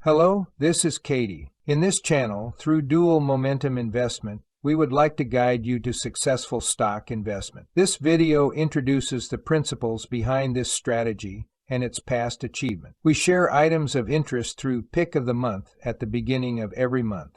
Hello, this is Katie. In this channel, through dual momentum investment, we would like to guide you to successful stock investment. This video introduces the principles behind this strategy and its past achievement. We share items of interest through Pick of the Month at the beginning of every month.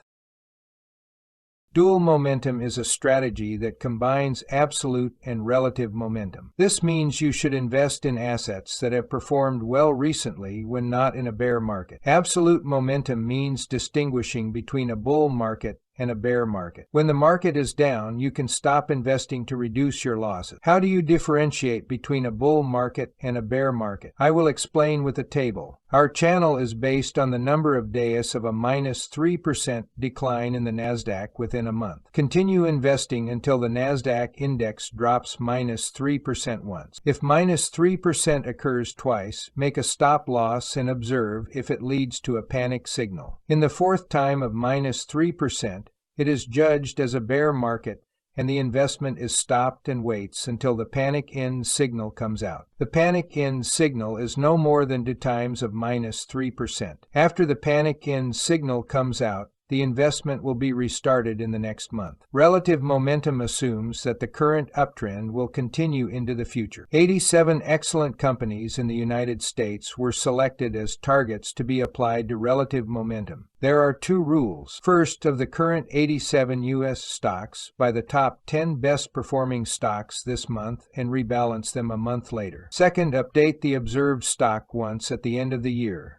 Dual momentum is a strategy that combines absolute and relative momentum. This means you should invest in assets that have performed well recently when not in a bear market. Absolute momentum means distinguishing between a bull market and a bear market. When the market is down, you can stop investing to reduce your losses. How do you differentiate between a bull market and a bear market? I will explain with a table. Our channel is based on the number of days of a -3% decline in the Nasdaq within a month. Continue investing until the Nasdaq index drops -3% once. If -3% occurs twice, make a stop loss and observe if it leads to a panic signal. In the fourth time of -3%, it is judged as a bear market and the investment is stopped and waits until the panic end signal comes out. The panic end signal is no more than 2 times of -3%. After the panic end signal comes out, the investment will be restarted in the next month. Relative momentum assumes that the current uptrend will continue into the future. 87 excellent companies in the United States were selected as targets to be applied to relative momentum. There are 2 rules. First, of the current 87 U.S. stocks, by the top 10 best performing stocks this month and rebalance them a month later. Second, update the observed stock once at the end of the year.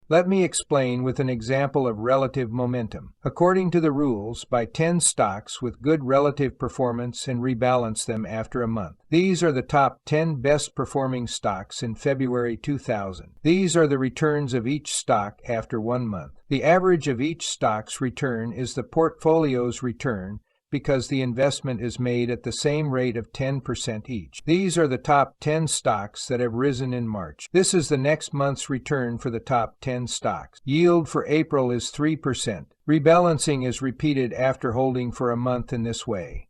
Let me explain with an example of relative momentum. According to the rules, buy 10 stocks with good relative performance and rebalance them after a month. These are the top 10 best performing stocks in February 2000. These are the returns of each stock after 1 month. The average of each stock's return is the portfolio's return, because the investment is made at the same rate of 10% each. These are the top 10 stocks that have risen in March. This is the next month's return for the top 10 stocks. Yield for April is 3%. Rebalancing is repeated after holding for a month in this way.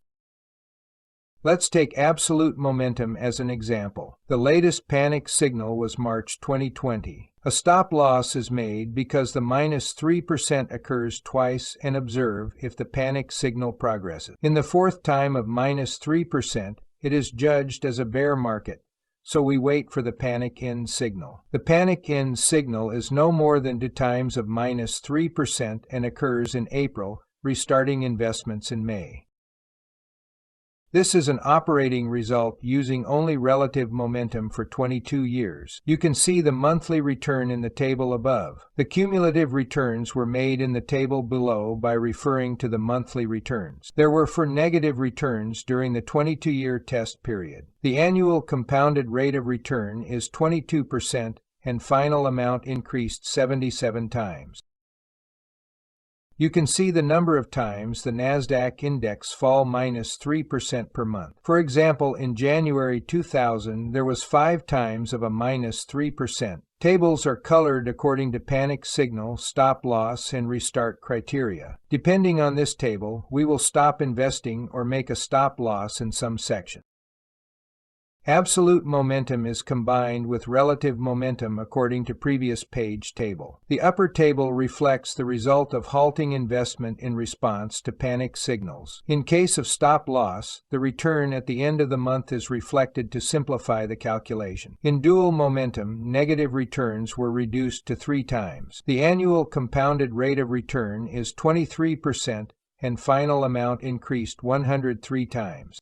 Let's take absolute momentum as an example. The latest panic signal was March 2020. A stop loss is made because the -3% occurs twice and observe if the panic signal progresses. In the fourth time of -3%, it is judged as a bear market, so we wait for the panic end signal. The panic end signal is no more than 2 times of -3% and occurs in April, restarting investments in May. This is an operating result using only relative momentum for 22 years. You can see the monthly return in the table above. The cumulative returns were made in the table below by referring to the monthly returns. There were 4 negative returns during the 22-year test period. The annual compounded rate of return is 22% and final amount increased 77 times. You can see the number of times the Nasdaq index fall -3% per month. For example, in January 2000, there was 5 times of a -3%. Tables are colored according to panic signal, stop loss, and restart criteria. Depending on this table, we will stop investing or make a stop loss in some section. Absolute momentum is combined with relative momentum according to previous page table. The upper table reflects the result of halting investment in response to panic signals. In case of stop loss, the return at the end of the month is reflected to simplify the calculation. In dual momentum, negative returns were reduced to 3 times. The annual compounded rate of return is 23% and final amount increased 103 times.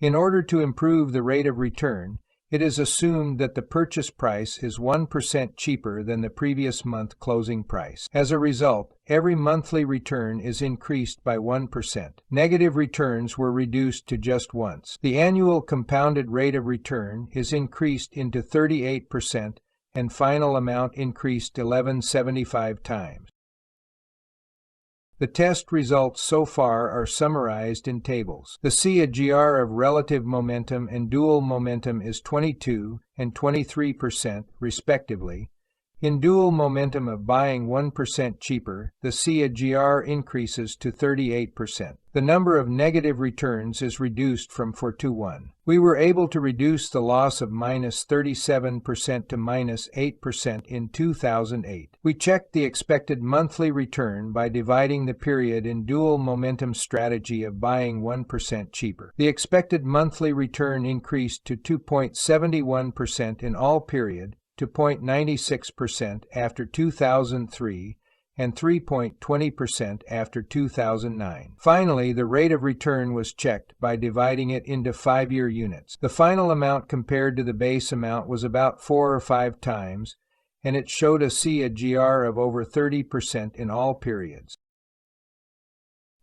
In order to improve the rate of return, it is assumed that the purchase price is 1% cheaper than the previous month closing price. As a result, every monthly return is increased by 1%. Negative returns were reduced to just once. The annual compounded rate of return is increased into 38% and final amount increased 1175 times. The test results so far are summarized in tables. The CAGR of relative momentum and dual momentum is 22% and 23%, respectively, In dual momentum of buying 1% cheaper, the CAGR increases to 38%. The number of negative returns is reduced from 4 to 1. We were able to reduce the loss of -37% to -8% in 2008. We checked the expected monthly return by dividing the period in dual momentum strategy of buying 1% cheaper. The expected monthly return increased to 2.71% in all period, to 0.96% after 2003, and 3.20% after 2009. Finally, the rate of return was checked by dividing it into 5-year units. The final amount compared to the base amount was about 4 or 5 times, and it showed a CAGR of over 30% in all periods.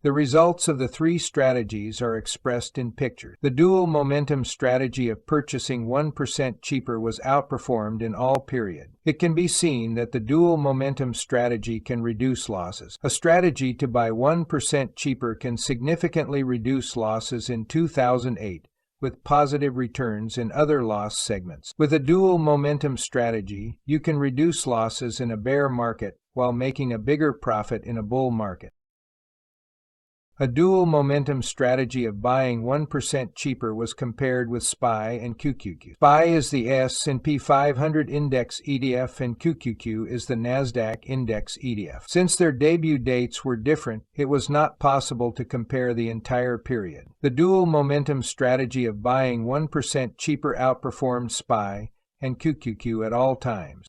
The results of the 3 strategies are expressed in pictures. The dual momentum strategy of purchasing 1% cheaper was outperformed in all periods. It can be seen that the dual momentum strategy can reduce losses. A strategy to buy 1% cheaper can significantly reduce losses in 2008, with positive returns in other loss segments. With a dual momentum strategy, you can reduce losses in a bear market while making a bigger profit in a bull market. A dual momentum strategy of buying 1% cheaper was compared with SPY and QQQ. SPY is the S&P 500 Index ETF and QQQ is the NASDAQ Index ETF. Since their debut dates were different, it was not possible to compare the entire period. The dual momentum strategy of buying 1% cheaper outperformed SPY and QQQ at all times.